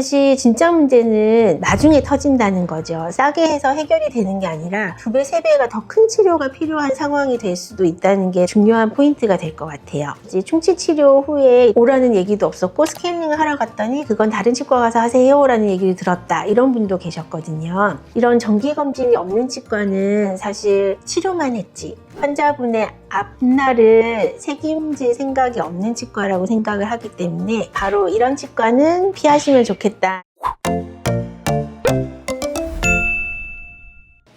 사실 진짜 문제는 나중에 터진다는 거죠. 싸게 해서 해결이 되는 게 아니라 2배, 3배가 더 큰 치료가 필요한 상황이 될 수도 있다는 게 중요한 포인트가 될 것 같아요. 이제 충치 치료 후에 오라는 얘기도 없었고 스케일링을 하러 갔더니 그건 다른 치과 가서 하세요 라는 얘기를 들었다, 이런 분도 계셨거든요. 이런 정기검진이 없는 치과는 사실 치료만 했지 환자분의 앞날을 책임질 생각이 없는 치과라고 생각을 하기 때문에 바로 이런 치과는 피하시면 좋겠다.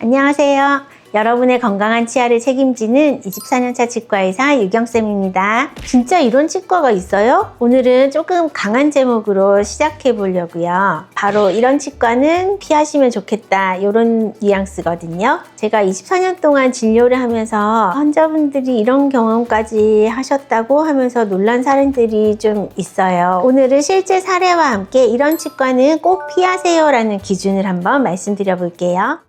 안녕하세요. 여러분의 건강한 치아를 책임지는 24년차 치과의사 유경쌤입니다. 진짜 이런 치과가 있어요? 오늘은 조금 강한 제목으로 시작해 보려고요. 바로 이런 치과는 피하시면 좋겠다, 이런 뉘앙스거든요. 제가 24년 동안 진료를 하면서 환자분들이 이런 경험까지 하셨다고 하면서 놀란 사례들이 좀 있어요. 오늘은 실제 사례와 함께 이런 치과는 꼭 피하세요 라는 기준을 한번 말씀드려 볼게요.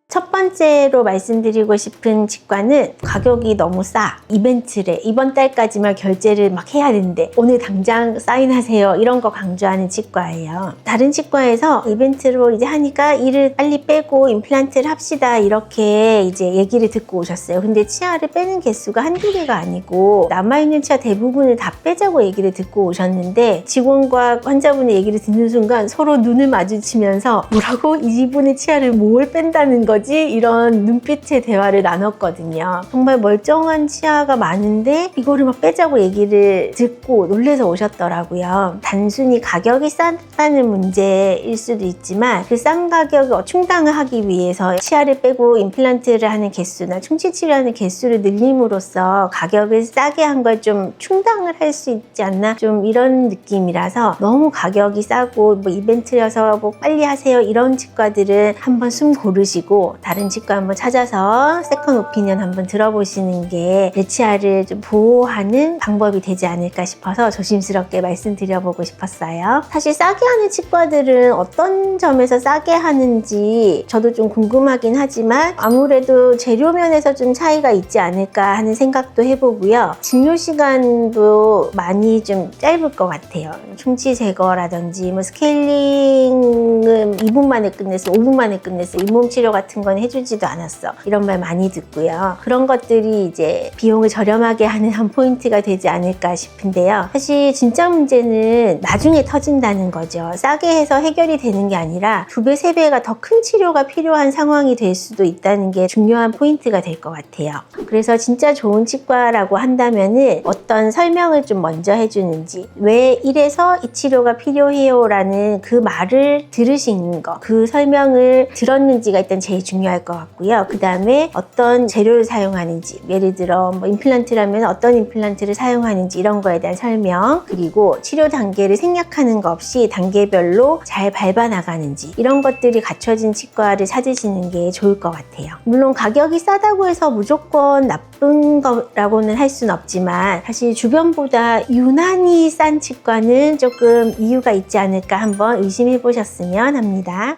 첫 번째로 말씀드리고 싶은 치과는 가격이 너무 싸. 이벤트래. 이번 달까지만 결제를 막 해야 되는데 오늘 당장 사인하세요, 이런 거 강조하는 치과예요. 다른 치과에서 이벤트로 이제 하니까 이를 빨리 빼고 임플란트를 합시다, 이렇게 이제 얘기를 듣고 오셨어요. 근데 치아를 빼는 개수가 한두 개가 아니고 남아있는 치아 대부분을 다 빼자고 얘기를 듣고 오셨는데, 직원과 환자분의 얘기를 듣는 순간 서로 눈을 마주치면서 뭐라고? 이분의 치아를 뭘 뺀다는 거지? 이런 눈빛의 대화를 나눴거든요. 정말 멀쩡한 치아가 많은데 이거를 막 빼자고 얘기를 듣고 놀라서 오셨더라고요. 단순히 가격이 싸다는 문제일 수도 있지만 그 싼 가격을 충당을 하기 위해서 치아를 빼고 임플란트를 하는 개수나 충치 치료하는 개수를 늘림으로써 가격을 싸게 한 걸 좀 충당을 할 수 있지 않나, 좀 이런 느낌이라서 너무 가격이 싸고 뭐 이벤트여서 뭐 빨리 하세요, 이런 치과들은 한번 숨 고르시고 다른 치과 한번 찾아서 세컨 오피니언 한번 들어보시는 게 내 치아를 좀 보호하는 방법이 되지 않을까 싶어서 조심스럽게 말씀드려보고 싶었어요. 사실 싸게 하는 치과들은 어떤 점에서 싸게 하는지 저도 좀 궁금하긴 하지만 아무래도 재료 면에서 좀 차이가 있지 않을까 하는 생각도 해보고요. 진료 시간도 많이 좀 짧을 것 같아요. 충치 제거라든지 뭐 스케일링은 2분 만에 끝냈어, 5분 만에 끝냈어, 잇몸 치료 같은 건 해주지도 않았어, 이런 말 많이 듣고요. 그런 것들이 이제 비용을 저렴하게 하는 한 포인트가 되지 않을까 싶은데요. 사실 진짜 문제는 나중에 터진다는 거죠. 싸게 해서 해결이 되는 게 아니라 2배, 3배가 더 큰 치료가 필요한 상황이 될 수도 있다는 게 중요한 포인트가 될 것 같아요. 그래서 진짜 좋은 치과라고 한다면은 어떤 설명을 좀 먼저 해주는지, 왜 이래서 이 치료가 필요해요 라는 그 말을 들으신 거, 그 설명을 들었는지가 일단 제일 중요할 것 같고요. 그 다음에 어떤 재료를 사용하는지, 예를 들어 뭐 임플란트라면 어떤 임플란트를 사용하는지 이런 거에 대한 설명, 그리고 치료 단계를 생략하는 거 없이 단계별로 잘 밟아 나가는지, 이런 것들이 갖춰진 치과를 찾으시는 게 좋을 것 같아요. 물론 가격이 싸다고 해서 무조건 나쁜 거라고는 할 수는 없지만 사실 주변보다 유난히 싼 치과는 조금 이유가 있지 않을까 한번 의심해 보셨으면 합니다.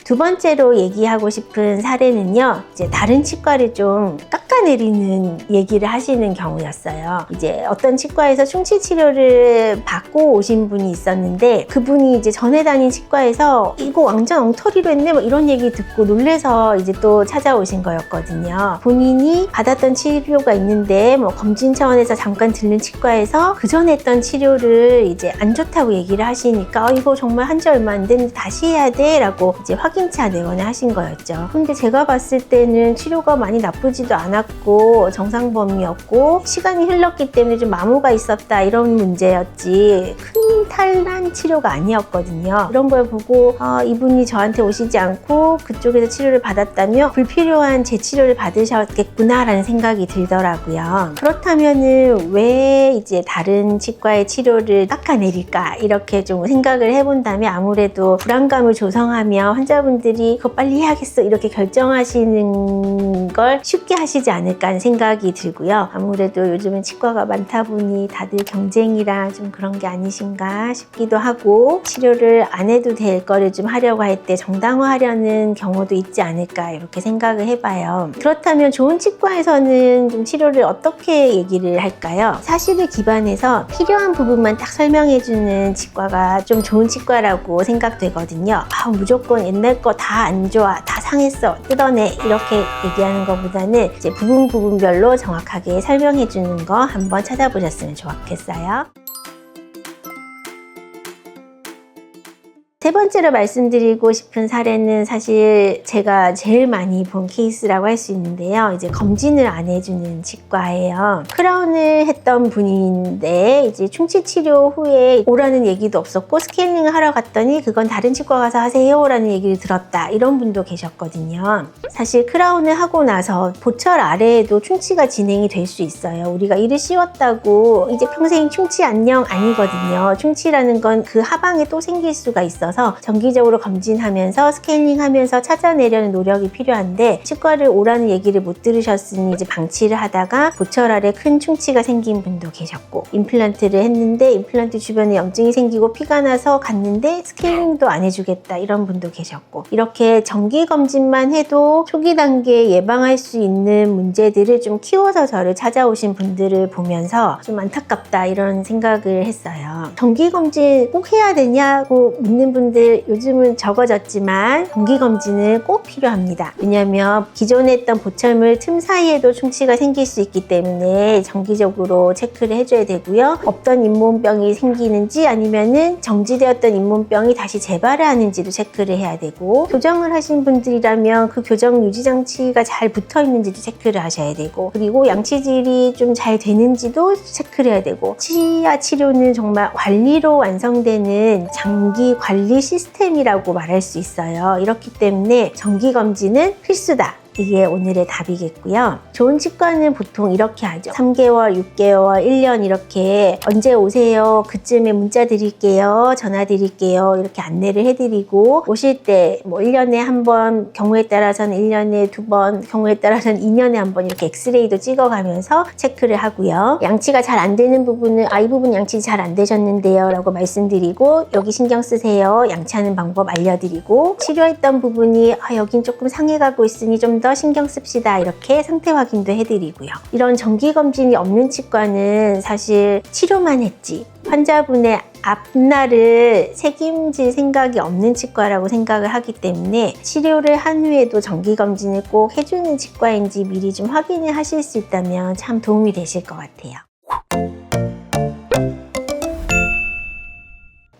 두 번째로 얘기하고 싶은 사례는요, 이제 다른 치과를 좀 깎아내리는 얘기를 하시는 경우였어요. 이제 어떤 치과에서 충치 치료를 받고 오신 분이 있었는데 그분이 이제 전에 다닌 치과에서 이거 완전 엉터리로 했네, 뭐 이런 얘기 듣고 놀래서 이제 또 찾아오신 거였거든요. 본인이 받았던 치료가 있는데 뭐 검진 차원에서 잠깐 들른 치과에서 그 전에 했던 치료를 이제 안 좋다고 얘기를 하시니까 이거 정말 한 지 얼마 안 됐는데 다시 해야 돼 라고 이제 확인차 내원을 하신 거였죠. 근데 제가 봤을 때는 치료가 많이 나쁘지도 않았고 정상 범위였고 시간이 흘렀기 때문에 좀 마모가 있었다, 이런 문제였지 큰 탈난 치료가 아니었거든요. 이런 걸 보고 이분이 저한테 오시지 않고 그쪽에서 치료를 받았다면 불필요한 재치료를 받으셨겠구나 라는 생각이 들더라고요. 그렇다면은 왜 이제 다른 치과의 치료를 깎아내릴까, 이렇게 좀 생각을 해본다면 아무래도 불안감을 조성하며 환자분 환자분들이 그거 빨리 해야겠어 이렇게 결정하시는 걸 쉽게 하시지 않을까 하는 생각이 들고요. 아무래도 요즘은 치과가 많다 보니 다들 경쟁이라 좀 그런 게 아니신가 싶기도 하고, 치료를 안 해도 될 거를 좀 하려고 할 때 정당화하려는 경우도 있지 않을까 이렇게 생각을 해봐요. 그렇다면 좋은 치과에서는 좀 치료를 어떻게 얘기를 할까요? 사실을 기반해서 필요한 부분만 딱 설명해주는 치과가 좀 좋은 치과라고 생각되거든요. 무조건 옛날 거 다 안 좋아, 다 상했어, 뜯어내 이렇게 얘기하는 것보다는 이제 부분별로 정확하게 설명해주는 거 한번 찾아보셨으면 좋겠어요. 세 번째로 말씀드리고 싶은 사례는 사실 제가 제일 많이 본 케이스라고 할 수 있는데요. 이제 검진을 안 해주는 치과예요. 크라운을 했던 분인데 이제 충치 치료 후에 오라는 얘기도 없었고 스케일링을 하러 갔더니 그건 다른 치과 가서 하세요 라는 얘기를 들었다, 이런 분도 계셨거든요. 사실 크라운을 하고 나서 보철 아래에도 충치가 진행이 될 수 있어요. 우리가 이를 씌웠다고 이제 평생 충치 안녕 아니거든요. 충치라는 건 그 하방에 또 생길 수가 있어서 정기적으로 검진하면서 스케일링하면서 찾아내려는 노력이 필요한데, 치과를 오라는 얘기를 못 들으셨으니 이제 방치를 하다가 보철 아래 큰 충치가 생긴 분도 계셨고, 임플란트를 했는데 임플란트 주변에 염증이 생기고 피가 나서 갔는데 스케일링도 안 해주겠다 이런 분도 계셨고, 이렇게 정기 검진만 해도 초기 단계에 예방할 수 있는 문제들을 좀 키워서 저를 찾아오신 분들을 보면서 좀 안타깝다 이런 생각을 했어요. 정기 검진 꼭 해야 되냐고 묻는 분들 요즘은 적어졌지만 정기검진은 꼭 필요합니다. 왜냐하면 기존에 했던 보철물 틈 사이에도 충치가 생길 수 있기 때문에 정기적으로 체크를 해줘야 되고요. 없던 잇몸병이 생기는지 아니면은 정지되었던 잇몸병이 다시 재발을 하는지도 체크를 해야 되고, 교정을 하신 분들이라면 그 교정 유지 장치가 잘 붙어 있는지도 체크를 하셔야 되고, 그리고 양치질이 좀 잘 되는지도 체크를 해야 되고, 치아 치료는 정말 관리로 완성되는 장기 관리 시스템이라고 말할 수 있어요. 이렇기 때문에 정기검진은 필수다. 이게 오늘의 답이겠고요. 좋은 치과는 보통 이렇게 하죠. 3개월, 6개월, 1년 이렇게 언제 오세요? 그쯤에 문자 드릴게요. 전화 드릴게요. 이렇게 안내를 해드리고, 오실 때 뭐 1년에 한 번, 경우에 따라서는 1년에 2번, 경우에 따라서는 2년에 한 번 이렇게 엑스레이도 찍어가면서 체크를 하고요. 양치가 잘 안 되는 부분은 이 부분 양치 잘 안 되셨는데요 라고 말씀드리고, 여기 신경 쓰세요. 양치하는 방법 알려드리고, 치료했던 부분이 여긴 조금 상해가고 있으니 좀 더 신경 씁시다 이렇게 상태 확인도 해드리고요. 이런 정기검진이 없는 치과는 사실 치료만 했지 환자분의 앞날을 책임질 생각이 없는 치과라고 생각을 하기 때문에, 치료를 한 후에도 정기검진을 꼭 해주는 치과인지 미리 좀 확인을 하실 수 있다면 참 도움이 되실 것 같아요.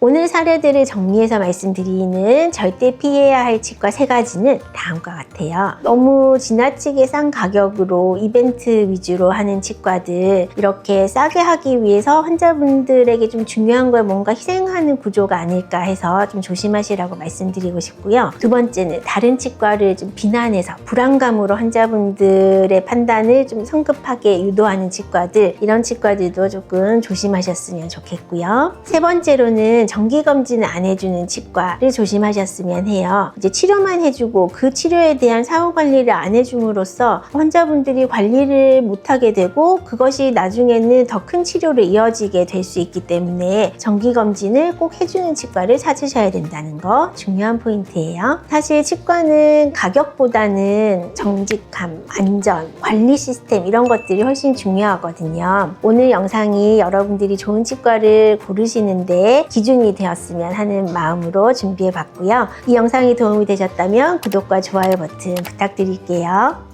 오늘 사례들을 정리해서 말씀드리는 절대 피해야 할 치과 3가지는 다음과 같아요. 너무 지나치게 싼 가격으로 이벤트 위주로 하는 치과들, 이렇게 싸게 하기 위해서 환자분들에게 좀 중요한 걸 뭔가 희생하는 구조가 아닐까 해서 좀 조심하시라고 말씀드리고 싶고요. 두 번째는 다른 치과를 좀 비난해서 불안감으로 환자분들의 판단을 좀 성급하게 유도하는 치과들, 이런 치과들도 조금 조심하셨으면 좋겠고요. 세 번째로는 정기검진을 안 해주는 치과를 조심하셨으면 해요. 이제 치료만 해주고 그 치료에 대한 사후관리를 안 해줌으로써 환자분들이 관리를 못하게 되고, 그것이 나중에는 더 큰 치료로 이어지게 될 수 있기 때문에 정기검진을 꼭 해주는 치과를 찾으셔야 된다는 거 중요한 포인트예요. 사실 치과는 가격보다는 정직함, 안전, 관리 시스템 이런 것들이 훨씬 중요하거든요. 오늘 영상이 여러분들이 좋은 치과를 고르시는데 기준이 되었으면 하는 마음으로 준비해 봤고요. 이 영상이 도움이 되셨다면 구독과 좋아요 버튼 부탁드릴게요.